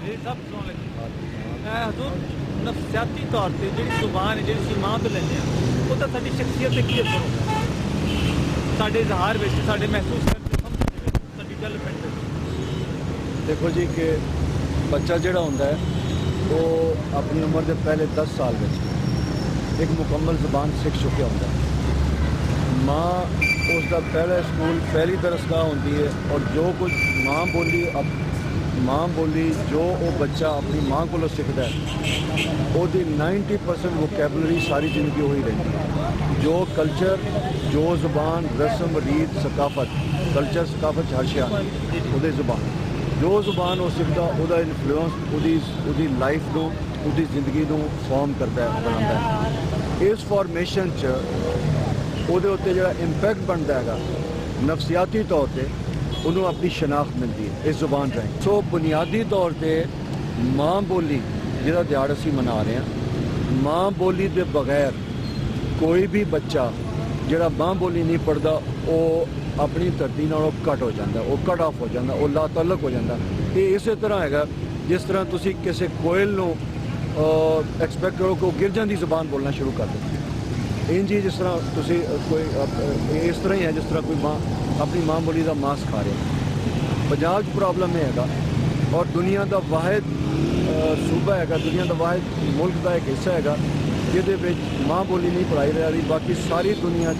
जी सब सुन लगे हजूर नफसियाती तौर पर जी जुबान है जी मां तो लेंगे वो तो साड़ी शख्सियत की असर साढ़े इजहार में साढ़े महसूस करके साड़ी डेवलपमेंट। देखो जी कि बच्चा जोड़ा होंदा है वो अपनी उम्र के पहले 10 साल में एक मुकम्मल ज़ुबान सीख चुके होंदा है। माँ उसका पहला स्कूल पहली दरसगाह होती है और जो कुछ माँ बोली जो वो बच्चा अपनी माँ को सीखता है वो 90% वोकैबुलरी सारी ज़िंदगी वही रहती है। जो कल्चर जो ज़ुबान रस्म रीत सकाफत कल्चर सकाफत हर शे वो ज़ुबान जो ज़ुबान वो सीखता वो इन्फ्लुएंस लाइफ को उसकी जिंदगी को फॉर्म करता है बनाता है। इस फॉर्मेशन वो उत्ते जो इंपैक्ट बनता है नफसियाती तौर पर उन्होंने अपनी शनाख्त मिलती है इस ज़ुबान राਹੀਂ। सो बुनियादी तौर पर माँ बोली जिहदा दिहाड़ असीं मना रहे हैं माँ बोली के बगैर कोई भी बच्चा जिहड़ा माँ बोली नहीं पढ़ता वो अपनी धरती नालों घट हो जाता वो कट ऑफ हो जाता वो ला तलक हो जाता। ये इस तरह है जिस तरह तुसी किसी कोयल को एक्सपैक्ट करो कि वो गिर जाती ज़ुबान बोलना शुरू कर दे इंज ही जिस तरह तुसी कोई इस तरह ही है जिस तरह कोई माँ अपनी माँ बोली का मांस खा रहे। पंजाब की प्रॉब्लम यह है और दुनिया का वाहिद सूबा है दुनिया का वाहिद मुल्क का एक हिस्सा है जिहदे माँ बोली नहीं पढ़ाई जा रही। बाकी सारी दुनिया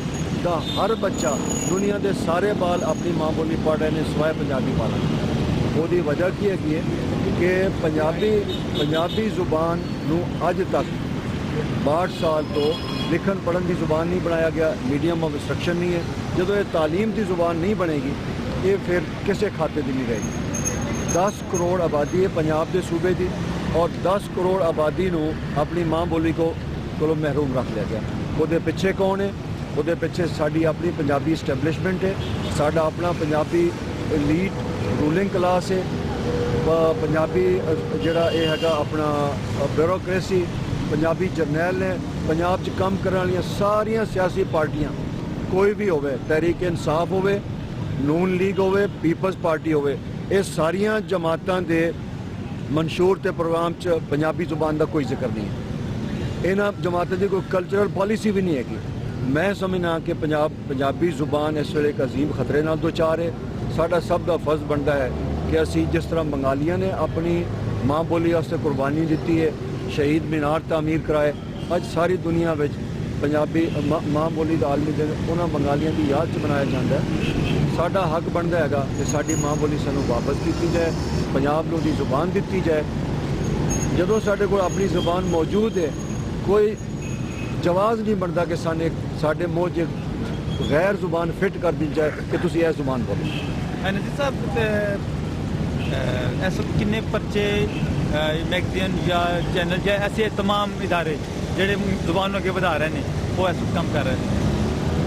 का हर बच्चा दुनिया के सारे बाल अपनी माँ बोली पढ़ रहे हैं सिवाय पंजाबी बालों। उसकी वजह की है कि पंजाबी ज़ुबान नूं अज तक 62 साल तो लिखन पढ़न की ज़ुबान नहीं बनाया गया मीडियम ऑफ इंस्ट्रक्शन नहीं है। जो ये तालीम की ज़ुबान नहीं बनेगी ये फिर किसी खाते की नहीं रहेगी। 10 करोड़ आबादी है पंजाब के सूबे की और 10 करोड़ आबादी को अपनी माँ बोली को महरूम रख लिया गया। वो पिछे कौन है वो पिछे साड़ी अपनी पंजाबी इस्टैबलिशमेंट है साड़ा अपना पंजाबी एलीट रूलिंग क्लास है पंजाबी जिहड़ा ये हैगा अपना ब्यूरोक्रेसी पंजाबी जरनैल ने पंजाब च काम करने वाली सारिया सियासी पार्टियां कोई भी होवे तहरीक इंसाफ होवे नून लीग होवे पीपल्स पार्टी होवे ये सारिया जमातां दे मंशूर ते प्रोग्राम च पंजाबी ज़ुबान का कोई जिक्र नहीं है। इन्हां जमातां दी कोई कल्चरल पॉलिसी भी नहीं हैगी। मैं समझना कि पंजाबी ज़ुबान इस वेले एक अजीम खतरे नाल दो चार है। साडा सब का फर्ज बनता है कि असी जिस तरह बंगालियों ने अपनी माँ बोली वास्ते कुर्बानी दी है शहीद मीनार तामीर कराए अज सारी दुनिया में पंजाबी माँ बोली का आलमी दिन उन्होंने बंगालियों की याद च मनाया जाता है। साडा हक बनता है कि साडी माँ बोली सानू वापस की जाए पंजाब नूं दी ज़ुबान दी जाए। जदों साडे कोल अपनी ज़ुबान मौजूद है कोई जवाज़ नहीं बनता कि साडे मुँह च गैर ज़ुबान फिट कर दी जाए कि तुसीं यह ज़ुबान बोलो। नज़ीर साहब ऐसे किन्ने पर्चे मैगजीन या चैनल या ऐसे तमाम इदारे जोड़े ज़ुबान अगे बढ़ा रहे हैं वो ऐसा काम कर रहे हैं।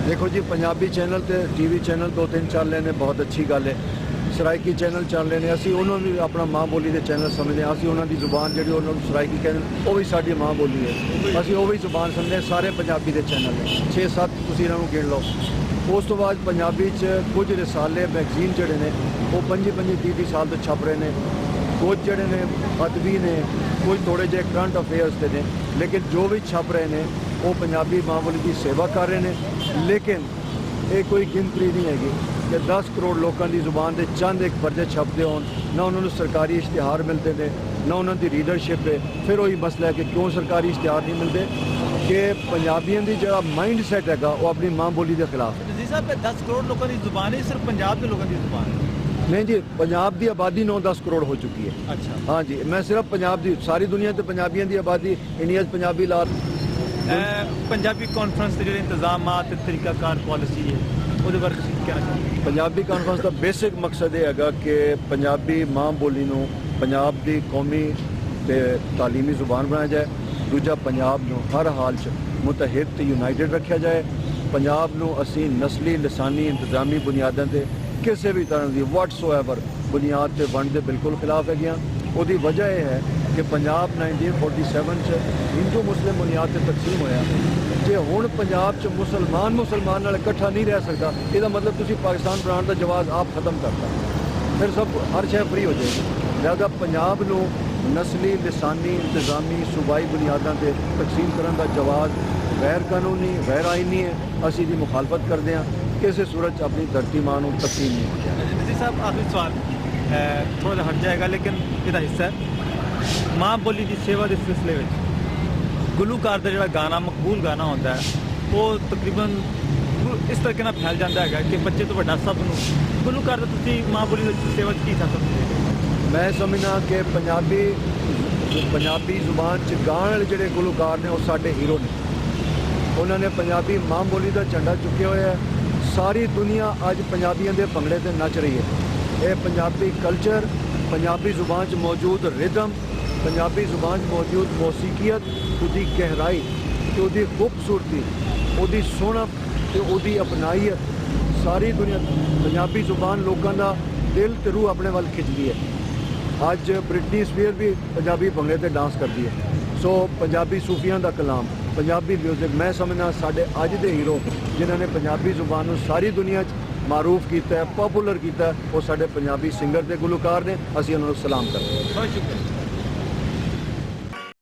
देखो जी पंजाबी चैनल तो TV चैनल 2-3 चल रहे हैं बहुत अच्छी गल है। सराइकी चैनल चल रहे हैं असी उन्होंने भी अपना माँ बोली के चैनल समझते हैं असी उन्होंने ज़ुबान जी उन्होंने सराइकी कहते वो भी साड़ी माँ बोली है असी वो भी ज़ुबान समझते हैं। सारे पंजाबी के चैनल 6-7 तुसीं इन्हों गिन लो। उस तो बाद पंजाबी कुछ रिसाले मैगजीन जोड़े ने वो 25-30 साल तो छप रहे हैं। कुछ जोड़े ने अदबी ने कुछ थोड़े जे करंट अफेयर्स के ने लेकिन जो भी छप रहे हैं वो पंजाबी माँ बोली की सेवा कर रहे हैं। लेकिन ये कोई गिनती नहीं हैगी कि 10 करोड़ लोगों की ज़ुबान के चंद एक पर्चे छपते हो ना उन्होंने सरकारी इश्तिहार मिलते हैं ना उन्होंने लीडरशिप है। फिर वही मसला है कि क्यों सरकारी इश्तिहार नहीं मिलते कि पंजाबियों की जो माइंड सैट है वो अपनी माँ बोली के खिलाफ है। जी साहब 10 करोड़ लोगों की ज़ुबान है सिर्फ पंजाब के लोगों की ज़ुबान है नहीं जी पंजाब की आबादी 9-10 करोड़ हो चुकी है। अच्छा हाँ जी मैं सिर्फ पंजाब की सारी दुनिया तो पंजाबियों की आबादी इंडिया पंजाबी ला पंजाबी कॉन्फ्रेंस के जो इंतजाम तरीकाकार पॉलिसी है वो बारे क्या पंजाबी कॉन्फ्रेंस का बेसिक मकसद यह है कि पंजाबी माँ बोली नूं पंजाब की कौमी ते तालीमी ज़ुबान बनाया जाए। दूजा पंजाब नूं हर हाल च मुतहिद ते यूनाइटेड रखा जाए। पंजाब नूं असी नस्ली लसानी इंतजामी बुनियादों से किसी भी तरह की वट्सओएवर बुनियाद से वंड के बिल्कुल खिलाफ है। उसकी वजह यह है कि पंजाब 1947 हिंदू मुस्लिम बुनियाद से तकसीम होया जे हुण पंजाब च मुसलमान नाल इकट्ठा नहीं रह सकता इसका मतलब तुसीं पाकिस्तान बनाने का जवाब आप खत्म करता फिर सब हर शय फ्री हो जाएगी। लिहाजा पंजाब नूं ਨਸਲੀ ਲਿਸਾਨੀ ਇੰਤਜ਼ਾਮੀ ਸੂਬਾਈ ਬੁਨਿਆਦਾਂ ਤੇ ਤਕਸੀਮ ਕਰਨ ਦਾ ਜਵਾਬ ਗੈਰ ਕਾਨੂੰਨੀ ਗੈਰ ਆਈਨੀ ਹੈ। ਅਸੀਂ ਦੀ ਮੁਖਾਲਫਤ ਕਰਦੇ ਹਾਂ। ਕਿਸੇ ਸੂਰਤ 'ਚ ਆਪਣੀ ਧਰਤੀ ਮਾਂ ਨੂੰ ਤਕਸੀਮ ਨਹੀਂ ਹੋ ਜਾਏ। जी साहब आखिरी सवाल थोड़ा सा हट जाएगा लेकिन ਇਹਦਾ ਹਿੱਸਾ ਹੈ ਮਾਂ ਬੋਲੀ ਦੀ ਸੇਵਾ ਦੇ ਸਿਲਸਿਲੇ ਵਿੱਚ ਗੁਲੂਕਾਰ ਦਾ ਜਿਹੜਾ ਗਾਣਾ ਮਕਬੂਲ ਗਾਣਾ ਹੁੰਦਾ ਹੈ ਉਹ ਤਕਰੀਬਨ ਇਸ ਤਰੀਕੇ ਨਾਲ ਫੈਲ ਜਾਂਦਾ ਹੈਗਾ ਕਿ ਬੱਚੇ ਤੋਂ ਵੱਡਾ ਸਭ ਨੂੰ ਗੁਲੂਕਾਰ ਦਾ ਤੁਸੀਂ ਮਾਂ ਬੋਲੀ ਦੀ ਸੇਵਾ 'ਚ ਕੀ ਸਮਝਦੇ ਹੋ? ਮੈਂ ਸਮਝਣਾ ਕਿ ਪੰਜਾਬੀ ਜ਼ੁਬਾਨ 'ਚ ਗਾਣ ਵਾਲੇ ਜਿਹੜੇ ਗੁਲੂਕਾਰ ਨੇ ਉਹ ਸਾਡੇ ਹੀਰੋ ਨੇ। ਉਹਨਾਂ ਨੇ ਪੰਜਾਬੀ ਮਾਂ ਬੋਲੀ ਦਾ ਝੰਡਾ ਚੁੱਕਿਆ ਹੋਇਆ ਹੈ। ਸਾਰੀ ਦੁਨੀਆ ਅੱਜ ਪੰਜਾਬੀਆਂ ਦੇ ਭੰਗੜੇ ਤੇ ਨੱਚ ਰਹੀ ਹੈ। ਇਹ ਪੰਜਾਬੀ ਕਲਚਰ, ਪੰਜਾਬੀ ਜ਼ੁਬਾਨ 'ਚ ਮੌਜੂਦ ਰਿਦਮ, ਪੰਜਾਬੀ ਜ਼ੁਬਾਨ 'ਚ ਮੌਜੂਦ ਮੌਸੀਕੀਅਤ, ਉਹਦੀ ਗਹਿਰਾਈ ਤੇ ਉਹਦੀ ਖੂਬਸੂਰਤੀ, ਉਹਦੀ ਸੋਹਣਪ ਤੇ ਉਹਦੀ ਅਪਨਾਈਅਤ ਸਾਰੀ ਦੁਨੀਆ ਪੰਜਾਬੀ ਜ਼ੁਬਾਨ ਲੋਕਾਂ ਦਾ ਦਿਲ ਤੇ ਰੂਹ ਆਪਣੇ ਵੱਲ ਖਿੱਚਦੀ ਹੈ। ਅੱਜ ਬ੍ਰਿਟਨੀ ਸਪੀਅਰ ਵੀ ਪੰਜਾਬੀ ਭੰਗੜੇ ਤੇ ਡਾਂਸ ਕਰਦੀ ਹੈ। ਸੋ ਪੰਜਾਬੀ ਸੂਫੀਆਂ ਦਾ ਕਲਾਮ, ਪੰਜਾਬੀ ਮਿਊਜ਼ਿਕ, ਮੈਂ ਸਮਝਦਾ ਸਾਡੇ ਅੱਜ ਦੇ ਹੀਰੋ ਜਿਨ੍ਹਾਂ ਨੇ ਪੰਜਾਬੀ ਜ਼ੁਬਾਨ ਨੂੰ ਸਾਰੀ ਦੁਨੀਆ 'ਚ ਮਾਰੂਫ ਕੀਤਾ ਹੈ, ਪਪੂਲਰ ਕੀਤਾ ਹੈ, ਉਹ ਸਾਡੇ ਪੰਜਾਬੀ ਸਿੰਗਰ ਤੇ ਗੁਲੂਕਾਰ ਨੇ। ਅਸੀਂ ਉਹਨਾਂ ਨੂੰ ਸਲਾਮ ਕਰਦੇ ਹਾਂ। ਬਹੁਤ ਸ਼ੁਕਰੀਆ।